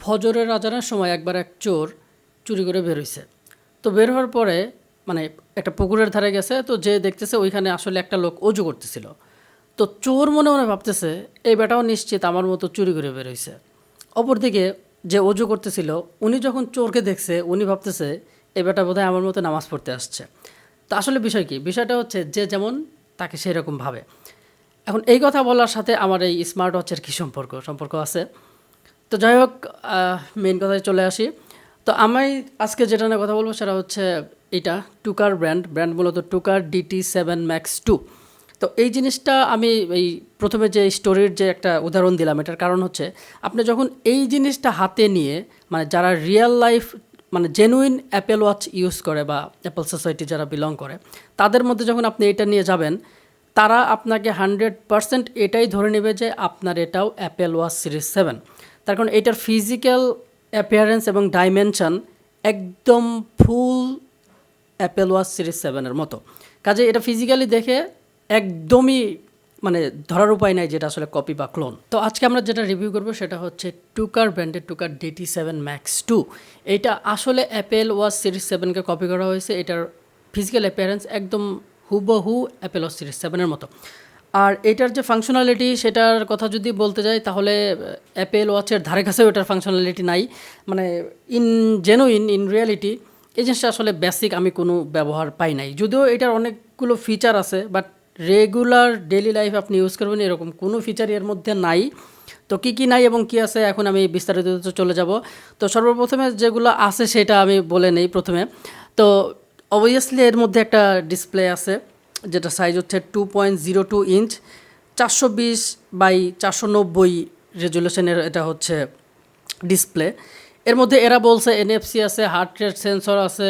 ফজরের আজানের সময় একবার এক চোর চুরি করে বের হইছে। তো বের হওয়ার পরে মানে একটা পুকুরের ধারে গেছে, তো যে দেখতেছে ওইখানে আসলে একটা লোক অজু করতেছিল। তো চোর মনে মনে ভাবতেছে এই বেটাও নিশ্চিত আমার মতো চুরি করে বের হইছে। অপরদিকে যে অজু করতেছিল উনি যখন চোরকে দেখছে উনি ভাবতেছে এই বেটা বোধহয় আমার মতো নামাজ পড়তে আসছে। তো আসলে বিষয় কি, বিষয়টা হচ্ছে যে যেমন তাকে সেই রকম ভাবে। এখন এই কথা বলার সাথে আমার এই স্মার্ট ওয়াচের কী সম্পর্ক আছে। তো যাই হোক, মেইন কথায় চলে আসি। তো আমি আজকে যেটা নিয়ে কথা বলবো সেটা হচ্ছে এটা টুকার ব্র্যান্ড মূলত টুকার DT7 Max 2। তো এই জিনিসটা আমি এই প্রথমে যে স্টোরির যে একটা উদাহরণ দিলাম, এটার কারণ হচ্ছে আপনি যখন এই জিনিসটা হাতে নিয়ে মানে যারা রিয়েল লাইফ মানে জেনুইন অ্যাপেল ওয়াচ ইউজ করে বা অ্যাপেল সোসাইটি যারা বিলং করে তাদের মধ্যে যখন আপনি এটা নিয়ে যাবেন, তারা আপনাকে 100% এটাই ধরে নেবে যে আপনার এটাও অ্যাপেল ওয়াচ সিরিজ 7। তার কারণ এটার ফিজিক্যাল অ্যাপিয়ারেন্স এবং ডাইমেনশন একদম ফুল অ্যাপেল ওয়াচ সিরিজ 7-এর মতো। কাজে এটা ফিজিক্যালি দেখে একদমই মানে ধরার উপায় নাই যেটা আসলে কপি বা ক্লোন। তো আজকে আমরা যেটা রিভিউ করবো সেটা হচ্ছে টুকার ব্র্যান্ডের টুকার DT7 Max 2। এটা আসলে অ্যাপেল ওয়াচ সিরিজ 7-কে কপি করা হয়েছে। এটার ফিজিক্যাল অ্যাপিয়ারেন্স একদম হুবহু অ্যাপেল ওয়াচ সিরিজ 7-এর মতো। আর এটার যে ফাংশনালিটি সেটার কথা যদি বলতে যাই তাহলে অ্যাপেল ওয়াচের ধারে কাছেও এটার ফাংশনালিটি নাই। মানে ইন রিয়ালিটি এই জিনিসটা আসলে বেসিক আমি কোনো ব্যবহার পাই নাই। যদিও এটার অনেকগুলো ফিচার আছে, বাট রেগুলার ডেইলি লাইফ আপনি ইউজ করবেন এরকম কোনো ফিচার এর মধ্যে নাই। তো কী নাই এবং কী আছে এখন আমি বিস্তারিত চলে যাব। তো সর্বপ্রথমে যেগুলো আছে সেটা আমি বলে নেই প্রথমে। তো অবভিয়াসলি এর মধ্যে একটা ডিসপ্লে আছে যেটা সাইজ হচ্ছে 2.02 ইঞ্চ, 420x490 রেজুলেশনের এটা হচ্ছে ডিসপ্লে। এর মধ্যে এরা বলছে NFC আছে, হার্ট রেট সেন্সর আছে,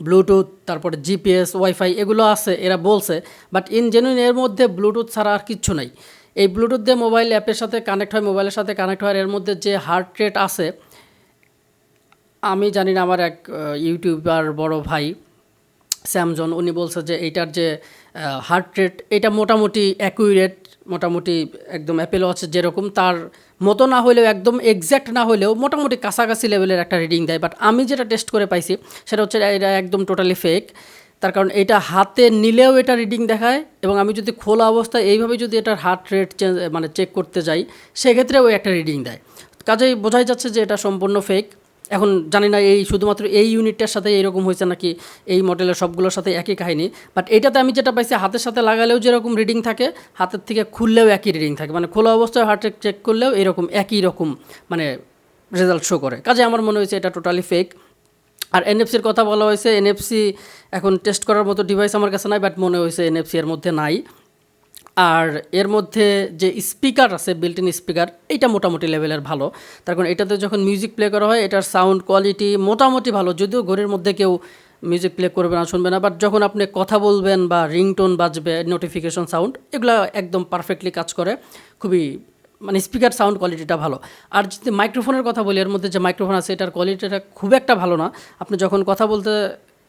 ব্লুটুথ, তারপরে GPS, ওয়াইফাই এগুলো আছে এরা বলছে। বাট ইন জেনুইন এর মধ্যে ব্লুটুথ ছাড়া আর কিচ্ছু নাই। এই ব্লুটুথ দিয়ে মোবাইল অ্যাপের সাথে কানেক্ট হয়, মোবাইলের সাথে কানেক্ট হয়। এর মধ্যে যে হার্ট রেট আছে আমি জানি না, আমার এক ইউটিউবার বড় ভাই স্যামজন উনি বলছে যে এইটার যে হার্ট রেট এটা মোটামুটি অ্যাকুরেট, মোটামুটি একদম অ্যাপেল ওয়াচের যেরকম তার মতো না হলেও একদম এক্স্যাক্ট না হলেও মোটামুটি কাছাকাছি লেভেলের একটা রিডিং দেয়। বাট আমি যেটা টেস্ট করে পাইছি সেটা হচ্ছে এটা একদম টোটালি ফেক। তার কারণ এটা হাতে নিলেও এটা রিডিং দেখায়, এবং আমি যদি খোলা অবস্থায় এইভাবে যদি এটার হার্ট রেট মানে চেক করতে যাই সেক্ষেত্রেও একটা রিডিং দেয়। কাজেই বোঝাই যাচ্ছে যে এটা সম্পূর্ণ ফেক। এখন জানি না এই শুধুমাত্র এই ইউনিটটার সাথে এইরকম হয়েছে নাকি এই মডেলের সবগুলোর সাথে একই কাহিনী। বাট এটাতে আমি যেটা পাইছি হাতের সাথে লাগালেও যেরকম রিডিং থাকে, হাতের থেকে খুললেও একই রিডিং থাকে। মানে খোলা অবস্থায় হার্ট রেট চেক করলেও এরকম একই রকম মানে রেজাল্ট শো করে। কাজে আমার মনে হয়েছে এটা টোটালি ফেক। আর NFC-র কথা বলা হয়েছে, NFC এখন টেস্ট করার মতো ডিভাইস আমার কাছে নাই, বাট মনে হয়েছে NFC এর মধ্যে নাই। আর এর মধ্যে যে স্পিকার আছে, বিল্ট ইন স্পিকার, এইটা মোটামুটি লেভেলের ভালো। তার কারণ এটাতে যখন মিউজিক প্লে করা হয় এটার সাউন্ড কোয়ালিটি মোটামুটি ভালো, যদিও ঘরের মধ্যে কেউ মিউজিক প্লে করবে না, শুনবে না, বাট যখন আপনি কথা বলবেন বা রিংটোন বাজবে, নোটিফিকেশন সাউন্ড, এগুলো একদম পারফেক্টলি কাজ করে। খুবই মানে স্পিকার সাউন্ড কোয়ালিটিটা ভালো। আর যদি মাইক্রোফোনের কথা বলি, এর মধ্যে যে মাইক্রোফোন আছে এটার কোয়ালিটিটা খুব একটা ভালো না। আপনি যখন কথা বলতে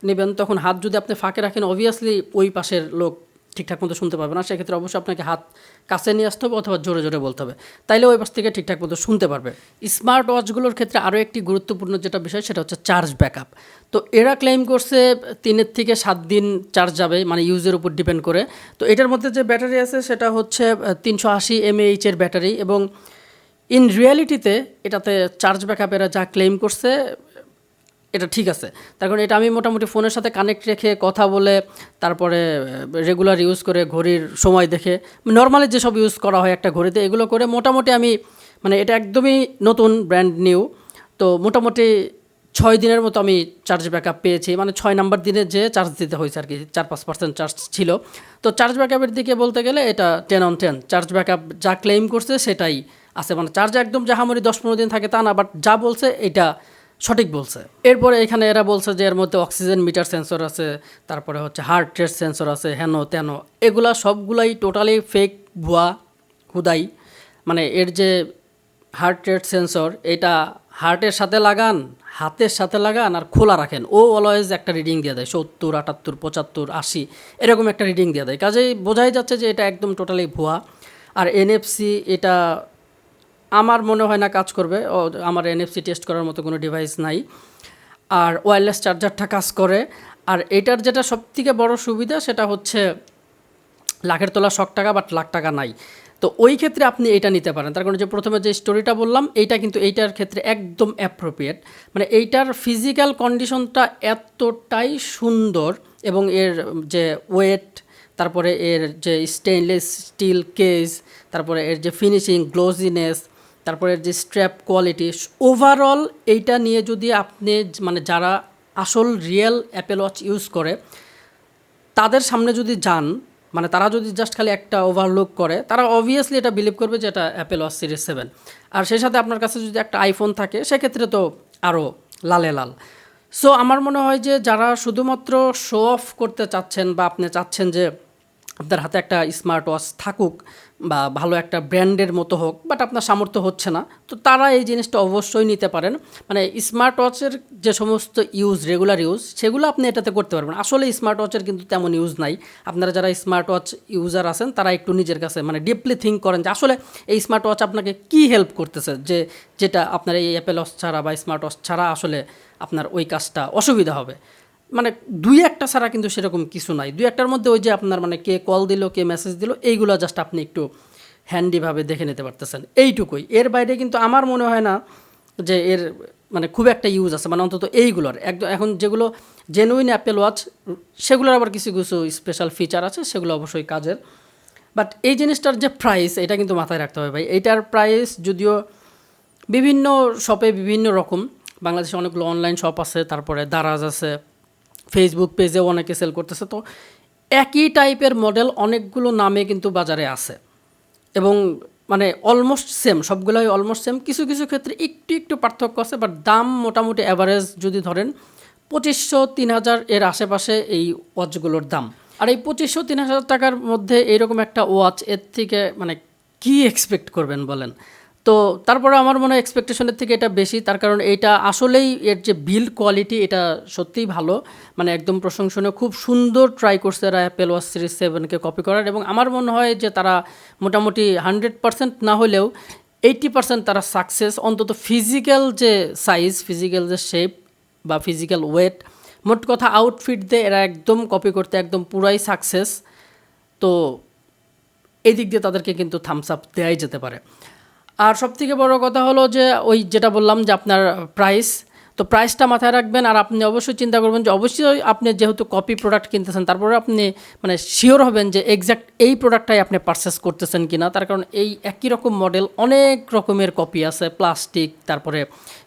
নেবেন তখন হাত যদি আপনি ফাঁকে রাখেন অবভিয়াসলি ওই পাশের লোক ঠিকঠাক মতো শুনতে পারবে না। সেক্ষেত্রে অবশ্যই আপনাকে হাত কাছে নিয়ে আসতে হবে অথবা জোরে জোরে বলতে হবে, তাইলে ওই পাশ থেকে ঠিকঠাক মতো শুনতে পারবে। স্মার্ট ওয়াচগুলোর ক্ষেত্রে আরও একটি গুরুত্বপূর্ণ যেটা বিষয় সেটা হচ্ছে চার্জ ব্যাকআপ। তো এরা ক্লেম করছে 3 থেকে 7 দিন চার্জ যাবে, মানে ইউজের উপর ডিপেন্ড করে। তো এটার মধ্যে যে ব্যাটারি আছে সেটা হচ্ছে 380 mAh-এর ব্যাটারি, এবং ইন রিয়ালিটিতে এটাতে চার্জ ব্যাকআপ এরা যা ক্লেম করছে এটা ঠিক আছে। তার কারণ এটা আমি মোটামুটি ফোনের সাথে কানেক্ট রেখে কথা বলে তারপরে রেগুলার ইউজ করে ঘড়ির সময় দেখে নর্মালি যেসব ইউজ করা হয় একটা ঘড়িতে, এগুলো করে মোটামুটি আমি মানে এটা একদমই নতুন ব্র্যান্ড নিউ, তো মোটামুটি 6 দিনের মতো আমি চার্জ ব্যাকআপ পেয়েছি। মানে 6 নাম্বার দিনে যে চার্জ দিতে হয়েছে আর কি, 4-5% চার্জ ছিল। তো চার্জ ব্যাকআপের দিকে বলতে গেলে এটা 10 on 10 চার্জ ব্যাকআপ যা ক্লেম করছে সেটাই আছে। মানে চার্জ একদম জাহামরি 10-15 দিন থাকে তা না, বাট যা বলছে এটা সঠিক বলছে। এরপরে এখানে এরা বলছে যে এর মধ্যে অক্সিজেন মিটার সেন্সর আছে, তারপরে হচ্ছে হার্ট রেট সেন্সর আছে, হেন তেন, এগুলা সবগুলাই টোটালি ফেক, ভুয়া, হুদাই। মানে এর যে হার্ট রেট সেন্সর এটা হার্টের সাথে লাগান, হাতের সাথে লাগান আর খোলা রাখেন, ও অলওয়েজ একটা রিডিং দিয়ে দেয় 70, 78, 75, 80 এরকম একটা রিডিং দিয়ে দেয়। কাজেই বোঝাই যাচ্ছে যে এটা একদম টোটালি ভুয়া। আর NFC এটা আমার মনে হয় না কাজ করবে, আমার NFC টেস্ট করার মতো কোনো ডিভাইস নাই। আর ওয়্যারলেস চার্জারটা কাজ করে। আর এটার যেটা সবথেকে বড় সুবিধা সেটা হচ্ছে লাখের তোলা শখ টাকা, বাট লাখ টাকা নাই। তো ওই ক্ষেত্রে আপনি এটা নিতে পারেন। তার কারণ যে প্রথমে যে স্টোরিটা বললাম এইটা কিন্তু এইটার ক্ষেত্রে একদম অ্যাপ্রোপ্রিয়েট। মানে এইটার ফিজিক্যাল কন্ডিশনটা এতটাই সুন্দর, এবং এর যে ওয়েট, তারপরে এর যে স্টেইনলেস স্টিল কেস, তারপরে এর যে ফিনিশিং গ্লোজিনেস, তারপরে এর যে স্ট্র্যাপ কোয়ালিটি, ওভারঅল এইটা নিয়ে যদি আপনি মানে যারা আসল রিয়েল অ্যাপেল ওয়াচ ইউজ করে তাদের সামনে যদি যান, মানে তারা যদি জাস্ট খালি একটা ওভারলুক করে, তারা অবভিয়াসলি এটা বিলিভ করবে যে এটা অ্যাপেল ওয়াচ সিরিজ 7। আর সেই সাথে আপনার কাছে যদি একটা আইফোন থাকে সেক্ষেত্রে তো আরও লালে লাল। সো আমার মনে হয় যে যারা শুধুমাত্র শো অফ করতে চাচ্ছেন, বা আপনি চাচ্ছেন যে আপনার হাতে একটা স্মার্ট ওয়াচ থাকুক বা ভালো একটা ব্র্যান্ডের মতো হোক, বাট আপনার সামর্থ্য হচ্ছে না, তো তারা এই জিনিসটা অবশ্যই নিতে পারেন। মানে স্মার্ট ওয়াচের যে সমস্ত ইউজ, রেগুলার ইউজ, সেগুলো আপনি এটাতে করতে পারবেন। আসলে স্মার্ট ওয়াচের কিন্তু তেমন ইউজ নাই। আপনারা যারা স্মার্ট ওয়াচ ইউজার আছেন তারা একটু নিজের কাছে মানে ডিপলি থিঙ্ক করেন যে আসলে এই স্মার্ট ওয়াচ আপনাকে কী হেল্প করতেছে, যেটা আপনার এই অ্যাপেল ওয়াচ ছাড়া বা স্মার্ট ওয়াচ ছাড়া আসলে আপনার ওই কাজটা অসুবিধা হবে। মানে দুই একটা ছাড়া কিন্তু সেরকম কিছু নাই। দুই একটার মধ্যে ওই যে আপনার মানে কে কল দিল, কে মেসেজ দিল, এইগুলো জাস্ট আপনি একটু হ্যান্ডিভাবে দেখে নিতে পারতেছেন, এইটুকুই। এর বাইরে কিন্তু আমার মনে হয় না যে এর মানে খুব একটা ইউজ আছে, মানে অন্তত এইগুলোর একদম। এখন যেগুলো জেনুইন অ্যাপেল ওয়াচ, সেগুলোর আবার কিছু কিছু স্পেশাল ফিচার আছে, সেগুলো অবশ্যই কাজের। বাট এই জিনিসটার যে প্রাইস, এটা কিন্তু মাথায় রাখতে হবে ভাই। এইটার প্রাইস যদিও বিভিন্ন শপে বিভিন্ন রকম, বাংলাদেশে অনেকগুলো অনলাইন শপ আছে, তারপরে দারাজ আছে, ফেসবুক পেজেও অনেকে সেল করতেছে। তো একই টাইপের মডেল অনেকগুলো নামে কিন্তু বাজারে আছে, এবং মানে অলমোস্ট সেম, সবগুলোই অলমোস্ট সেম। কিছু কিছু ক্ষেত্রে একটু একটু পার্থক্য আছে, বাট দাম মোটামুটি অ্যাভারেজ যদি ধরেন 2500-3000 এর আশেপাশে এই ওয়াচগুলোর দাম। আর এই 2500-3000 টাকার মধ্যে এইরকম একটা ওয়াচ, এর থেকে মানে কী এক্সপেক্ট করবেন বলেন? তো তারপরে আমার মনে হয় এক্সপেকটেশনের থেকে এটা বেশি, তার কারণ এইটা আসলেই এর যে বিল্ড কোয়ালিটি এটা সত্যিই ভালো, মানে একদম প্রশংসনীয়। খুব সুন্দর ট্রাই করছে এরা অ্যাপেল ওয়াচ সিরিজ 7কে কপি করার, এবং আমার মনে হয় যে তারা মোটামুটি 100% না হলেও 80% তারা সাকসেস। অন্তত ফিজিক্যাল যে সাইজ, ফিজিক্যাল যে শেপ বা ফিজিক্যাল ওয়েট, মোট কথা আউটফিট দিয়ে এরা একদম কপি করতে একদম পুরাই সাকসেস। তো এই দিক দিয়ে তাদেরকে কিন্তু থামস আপ দেওয়াই যেতে পারে। আর সবথেকে বড় কথা হলো যে ওই যেটা বললাম যে আপনার প্রাইস, তো প্রাইসটা মাথায় রাখবেন। আর আপনি অবশ্যই চিন্তা করবেন যে অবশ্যই আপনি যেহেতু কপি প্রোডাক্ট কিনতেছেন, তারপরে আপনি মানে শিওর হবেন যে এক্স্যাক্ট এই প্রোডাক্টটাই আপনি পারচেস করতেছেন কিনা। তার কারণ এই একই রকম মডেল অনেক রকমের কপি আছে, প্লাস্টিক, তারপরে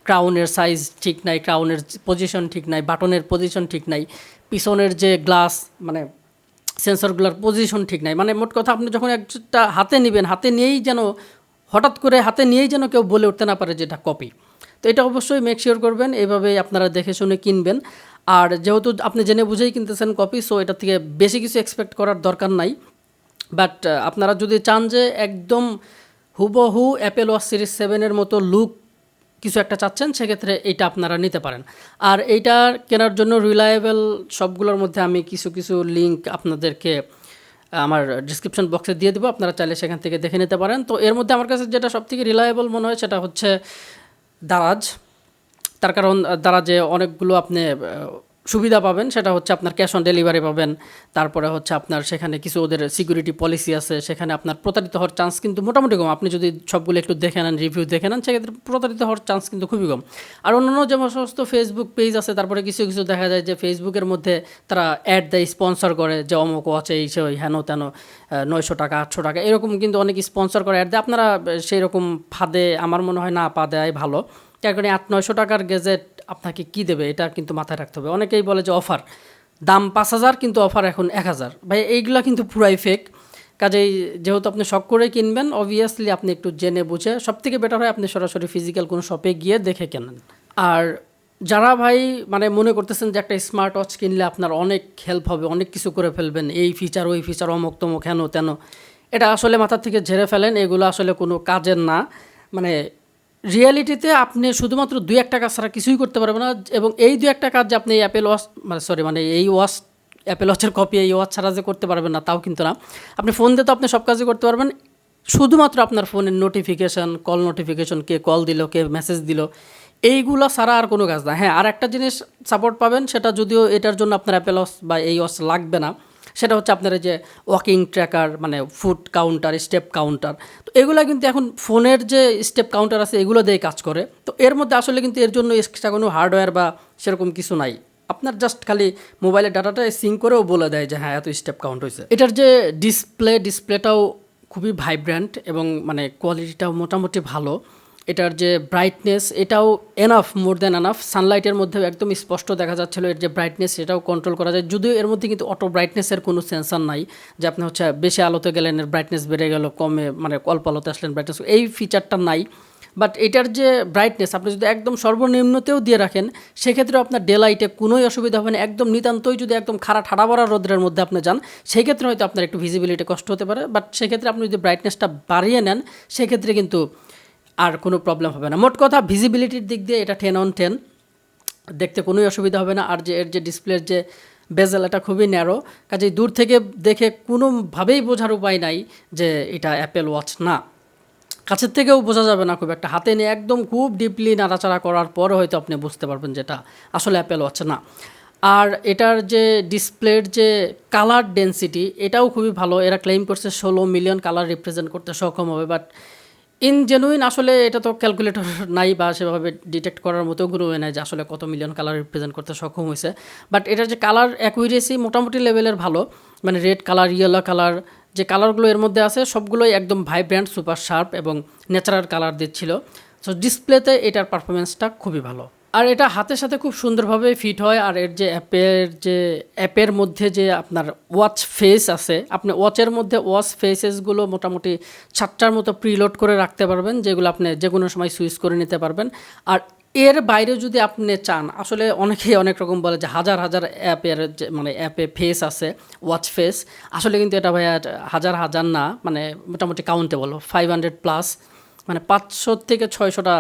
ক্রাউনের সাইজ ঠিক নাই, ক্রাউনের পজিশন ঠিক নাই, বাটনের পজিশন ঠিক নাই, পিছনের যে গ্লাস মানে সেন্সরগুলোর পজিশন ঠিক নাই। মানে মোট কথা আপনি যখন একটা হাতে নেবেন, হাতে নিয়েই যেন হঠাৎ করে হাতে নিয়েই যেন কেউ বলে উঠতে না পারে যে এটা কপি। তো এটা অবশ্যই মেক শিওর করবেন, এইভাবেই আপনারা দেখে শুনে কিনবেন। আর যেহেতু আপনি জেনে বুঝেই কিনতেছেন কপি, সো এটা থেকে বেশি কিছু এক্সপেক্ট করার দরকার নাই। বাট আপনারা যদি চান যে একদম হুবহু অ্যাপেল ওয়াচ সিরিজ 7-এর মতো লুক কিছু একটা চাচ্ছেন, সেক্ষেত্রে এইটা আপনারা নিতে পারেন। আর এইটা কেনার জন্য রিলায়েবল সবগুলোর মধ্যে আমি কিছু কিছু লিঙ্ক আপনাদেরকে আমার ডিসক্রিপশন বক্সে দিয়ে দেবো, আপনারা চাইলে সেখান থেকে দেখে নিতে পারেন। তো এর মধ্যে আমার কাছে যেটা সবথেকে রিলায়েবল মনে হয় সেটা হচ্ছে দারাজ। তার কারণ দারাজে অনেকগুলো আপনি সুবিধা পাবেন, সেটা হচ্ছে আপনার ক্যাশ অন ডেলিভারি পাবেন, তারপরে হচ্ছে আপনার সেখানে কিছু ওদের সিকিউরিটি পলিসি আছে, সেখানে আপনার প্রতারিত হওয়ার চান্স কিন্তু মোটামুটি কম। আপনি যদি সবগুলো একটু দেখে নেন, রিভিউ দেখে নেন, সেক্ষেত্রে প্রতারিত হওয়ার চান্স কিন্তু খুবই কম। আর অন্যান্য যে সমস্ত ফেসবুক পেজ আছে, তারপরে কিছু কিছু দেখা যায় যে ফেসবুকের মধ্যে তারা অ্যাড দেয়, স্পন্সর করে যে অমুক আছে এই সে হেন তেন 900 টাকা 800 টাকা এরকম কিন্তু অনেক স্পন্সর করে অ্যাড দেয়। আপনারা সেই রকম ফাঁদে আমার মনে হয় না পা দেয় ভালো। তার কারণে 800-900 টাকার গেজেট আপনাকে কী দেবে এটা কিন্তু মাথায় রাখতে হবে। অনেকেই বলে যে অফার, দাম 5000 কিন্তু অফার এখন 1000, ভাই এইগুলা কিন্তু পুরাই ফেক। কাজেই যেহেতু আপনি শখ করে কিনবেন, অবভিয়াসলি আপনি একটু জেনে বুঝে, সবথেকে বেটার হয় আপনি সরাসরি ফিজিক্যাল কোনো শপে গিয়ে দেখে কেনেন। আর যারা ভাই মানে মনে করতেছেন যে একটা স্মার্ট ওয়াচ কিনলে আপনার অনেক হেল্প হবে, অনেক কিছু করে ফেলবেন, এই ফিচার ওই ফিচার অমুক তমুক হেন তেন, এটা আসলে মাথার থেকে ঝেড়ে ফেলেন। এগুলো আসলে কোনো কাজের না। মানে রিয়ালিটিতে আপনি শুধুমাত্র 2-1 কাজ ছাড়া কিছুই করতে পারবেন না। এবং এই 2-1 কাজ যে আপনি অ্যাপেল ওয়াচ মানে এই ওয়াচ অ্যাপেল ওয়াচের কপি এই ওয়াচ ছাড়া যে করতে পারবেন না তাও কিন্তু না। আপনি ফোন দিয়ে তো আপনি সব কাজই করতে পারবেন, শুধুমাত্র আপনার ফোনের নোটিফিকেশান, কল নোটিফিকেশন, কে কল দিল, কে মেসেজ দিল, এইগুলো ছাড়া আর কোনো কাজ না। হ্যাঁ, আর একটা জিনিস সাপোর্ট পাবেন, সেটা যদিও এটার জন্য আপনার অ্যাপেল ওয়াচ বা এই ওয়াচ লাগবে না, সেটা হচ্ছে আপনার এই যে ওয়াকিং ট্র্যাকার, মানে ফুট কাউন্টার, স্টেপ কাউন্টার। তো এগুলো কিন্তু এখন ফোনের যে স্টেপ কাউন্টার আছে এগুলো দিয়ে কাজ করে। তো এর মধ্যে আসলে কিন্তু এর জন্য এক্সট্রা কোনো হার্ডওয়্যার বা সেরকম কিছু নাই। আপনার জাস্ট খালি মোবাইলের ডাটাটা সিঙ্ক করেও বলে দেয় যে হ্যাঁ এত স্টেপ কাউন্ট হয়েছে। এটার যে ডিসপ্লেটাও খুবই ভাইব্র্যান্ট এবং মানে কোয়ালিটিটাও মোটামুটি ভালো। এটার যে ব্রাইটনেস এটাও এনাফ, মোর দ্যান এনাফ। সানলাইটের মধ্যে একদম স্পষ্ট দেখা যাচ্ছিলো এর যে ব্রাইটনেস এটাও কন্ট্রোল করা যায়, যদিও এর মধ্যে কিন্তু অটো ব্রাইটনেসের কোনো সেন্সার নাই যে আপনি হচ্ছে বেশি আলোতে গেলেন এর ব্রাইটনেস বেড়ে গেল, কমে মানে অল্প আলোতে আসলেন ব্রাইটনেস, এই ফিচারটা নাই। বাট এটার যে ব্রাইটনেস আপনি যদি একদম সর্বনিম্নতেও দিয়ে রাখেন সেক্ষেত্রে আপনার ডে লাইটে কোনোই অসুবিধা হবে না। একদম নিতান্তই যদি একদম খাড়া ঠাড়া ভরা রোদ্রের মধ্যে আপনি যান সেক্ষেত্রে হয়তো আপনার একটু ভিজিবিলিটি কষ্ট হতে পারে, বাট সেক্ষেত্রে আপনি যদি ব্রাইটনেসটা বাড়িয়ে নেন সেক্ষেত্রে কিন্তু আর কোনো প্রবলেম হবে না। মোট কথা ভিজিবিলিটির দিক দিয়ে এটা 10 on 10, দেখতে কোনোই অসুবিধা হবে না। আর যে এর যে ডিসপ্লের যে বেজেল এটা খুবই ন্যারো, কাজেই দূর থেকে দেখে কোনোভাবেই বোঝার উপায় নাই যে এটা অ্যাপেল ওয়াচ না। কাছের থেকেও বোঝা যাবে না খুব একটা, হাতে নিয়ে একদম খুব ডিপলি নাড়াচাড়া করার পরে হয়তো আপনি বুঝতে পারবেন যেটা আসলে অ্যাপেল ওয়াচ না। আর এটার যে ডিসপ্লের যে কালার ডেন্সিটি এটাও খুবই ভালো। এরা ক্লেম করছে 16 মিলিয়ন কালার রিপ্রেজেন্ট করতে সক্ষম হবে, বাট ইন জেনুইন আসলে এটা তো ক্যালকুলেটর নাই বা সেভাবে ডিটেক্ট করার মতো কোনো ওয়ে নাই যে আসলে কত মিলিয়ন কালার রিপ্রেজেন্ট করতে সক্ষম হয়েছে। বাট এটার যে কালার অ্যাকুরেসি মোটামুটি লেভেলের ভালো, মানে রেড কালার, ইয়েলো কালার, যে কালারগুলো এর মধ্যে আছে সবগুলোই একদম ভাইব্র্যান্ট, সুপার শার্প এবং ন্যাচারাল কালার দিচ্ছিল। সো ডিসপ্লেতে এটার পারফরমেন্সটা খুবই ভালো। আর এটা হাতের সাথে খুব সুন্দরভাবে ফিট হয়। আর এর যে অ্যাপের মধ্যে যে আপনার ওয়াচ ফেস আছে, আপনি ওয়াচের মধ্যে ওয়াচ ফেসেসগুলো মোটামুটি 7টার মতো প্রিলোড করে রাখতে পারবেন, যেগুলো আপনি যে কোনো সময় সুইচ করে নিতে পারবেন। আর এর বাইরে যদি আপনি চান, আসলে অনেকেই অনেক রকম বলে যে হাজার হাজার অ্যাপের মানে অ্যাপে ফেস আছে, ওয়াচ ফেস। আসলে কিন্তু এটা ভাইয়া হাজার হাজার না, মানে মোটামুটি কাউন্টেবল 500+, মানে 500 থেকে 600টা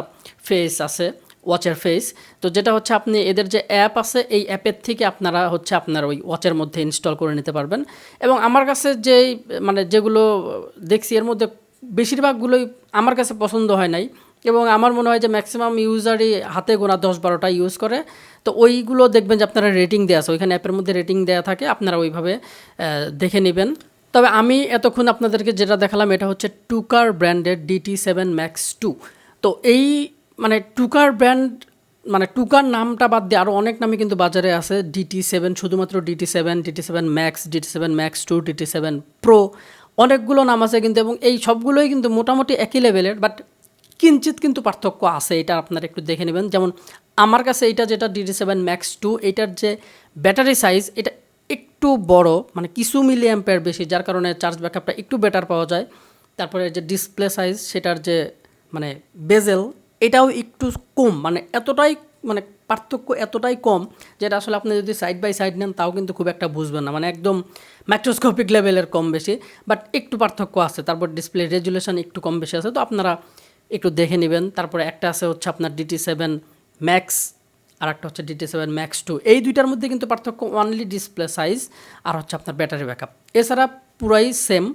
ফেস আছে, ওয়াচের ফেস। তো যেটা হচ্ছে আপনি এদের যে অ্যাপ আছে এই অ্যাপের থেকে আপনারা হচ্ছে আপনার ওই ওয়াচের মধ্যে ইনস্টল করে নিতে পারবেন। এবং আমার কাছে যেই মানে যেগুলো দেখছি এর মধ্যে বেশিরভাগগুলোই আমার কাছে পছন্দ হয় নাই, এবং আমার মনে হয় যে ম্যাক্সিমাম ইউজারই হাতে গোনা 10-12টা ইউজ করে। তো ওইগুলো দেখবেন যে আপনারা রেটিং দেওয়া আছে, ওইখানে অ্যাপের মধ্যে রেটিং দেওয়া থাকে, আপনারা ওইভাবে দেখে নেবেন। তবে আমি এতক্ষণ আপনাদেরকে যেটা দেখালাম এটা হচ্ছে টুকার ব্র্যান্ডের DT7 Max 2। তো এই মানে টুকার ব্র্যান্ড, মানে টুকার নামটা বাদ দিয়ে আরও অনেক নামই কিন্তু বাজারে আছে। DT7, শুধুমাত্র DT7 Max, DT7 Max 2, DT7 Pro, অনেকগুলো নাম আছে কিন্তু, এবং এই সবগুলোই কিন্তু মোটামুটি একই লেভেলের, বাট কিঞ্চিত কিন্তু পার্থক্য আছে, এটা আপনারা একটু দেখে নেবেন। যেমন আমার কাছে এইটা যেটা DT7 Max 2, এটার যে ব্যাটারি সাইজ এটা একটু বড়, মানে কিছু মিলি অ্যাম্পেয়ার বেশি, যার কারণে চার্জ ব্যাকআপটা একটু বেটার পাওয়া যায়। তারপরে যে ডিসপ্লে সাইজ, সেটার যে মানে বেজেল এটাও একটু কম, মানে এতটাই মানে পার্থক্য এতটাই কম যেটা আসলে আপনি যদি সাইড বাই সাইড নেন তাও কিন্তু খুব একটা বুঝবেন না, মানে একদম মাইক্রোস্কোপিক লেভেলের কম বেশি, বাট একটু পার্থক্য আছে। তারপর ডিসপ্লে রেজুলেশন একটু কম বেশি আছে, তো আপনারা একটু দেখে নেবেন। তারপরে একটা আছে হচ্ছে আপনার DT7 Max, আর একটা হচ্ছে DT7 Max 2। এই দুইটার মধ্যে কিন্তু পার্থক্য অনলি ডিসপ্লে সাইজ আর হচ্ছে আপনার ব্যাটারি ব্যাকআপ, এছাড়া পুরাই সেম।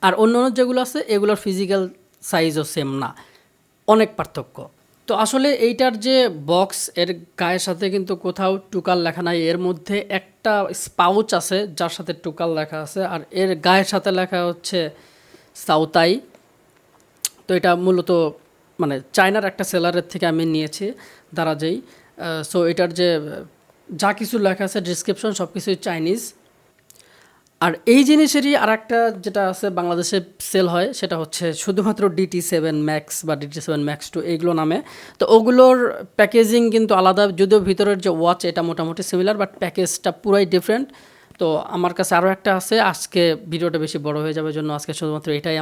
আর অন্য যেগুলো আছে এগুলোর ফিজিক্যাল সাইজও সেম না, অনেক পার্থক্য। তো আসলে এইটার যে বক্স এর গায়ের সাথে কিন্তু কোথাও টুকাল লেখা নাই, এর মধ্যে একটা স্পাউচ আছে যার সাথে টুকাল লেখা আছে, আর এর গায়ের সাথে লেখা হচ্ছে সাউতাই। তো এটা মূলত মানে চায়নার একটা সেলারের থেকে আমি নিয়েছি দারাজেই। সো এটার যে যা কিছু লেখা আছে ডিসক্রিপশন সব কিছুই চাইনিজ। আর এই জিনিসেরই আর একটা যেটা আছে বাংলাদেশে সেল হয়, সেটা হচ্ছে শুধুমাত্র DT7 Max বা DT7 Max 2 এইগুলো নামে। তো ওগুলোর প্যাকেজিং কিন্তু আলাদা, যদিও ভিতরের যে ওয়াচ এটা মোটামুটি সিমিলার, বাট প্যাকেজটা পুরাই ডিফারেন্ট। তো আমার কাছে আরও একটা আছে, আজকে ভিডিওটা বেশি বড় হয়ে যাবে জন্য আজকে শুধুমাত্র এটাই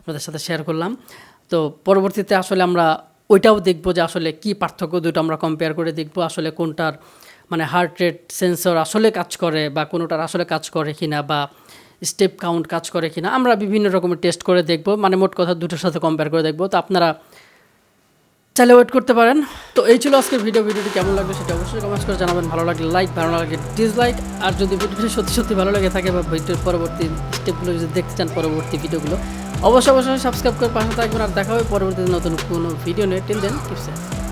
আপনাদের সাথে শেয়ার করলাম। তো পরবর্তীতে আসলে আমরা ওইটাও দেখবো যে আসলে কি পার্থক্য, দুটো আমরা কম্পেয়ার করে দেখবো আসলে কোনটার মানে হার্ট রেট সেন্সর আসলে কাজ করে বা কোনোটার আসলে কাজ করে কিনা, বা স্টেপ কাউন্ট কাজ করে কিনা, আমরা বিভিন্ন রকমের টেস্ট করে দেখব, মানে মোট কথা দুটোর সাথে কম্পেয়ার করে দেখব। তো আপনারা চাইলে ওয়েট করতে পারেন। তো এই ছিল আজকের ভিডিওটি কেমন লাগবে সেটা অবশ্যই কমেন্টস করে জানাবেন। ভালো লাগলে লাইক, ভালো লাগলে ডিসলাইক। আর যদি ভিডিওটি সত্যি সত্যি ভালো লেগে থাকে বা ভিডিওর পরবর্তী স্টেপগুলো যদি দেখতে চান, পরবর্তী ভিডিওগুলো, অবশ্যই সাবস্ক্রাইব করে পাশে থাকবেন, আর দেখা হবে পরবর্তীতে নতুন কোনো ভিডিও নিয়ে। Till then keep safe.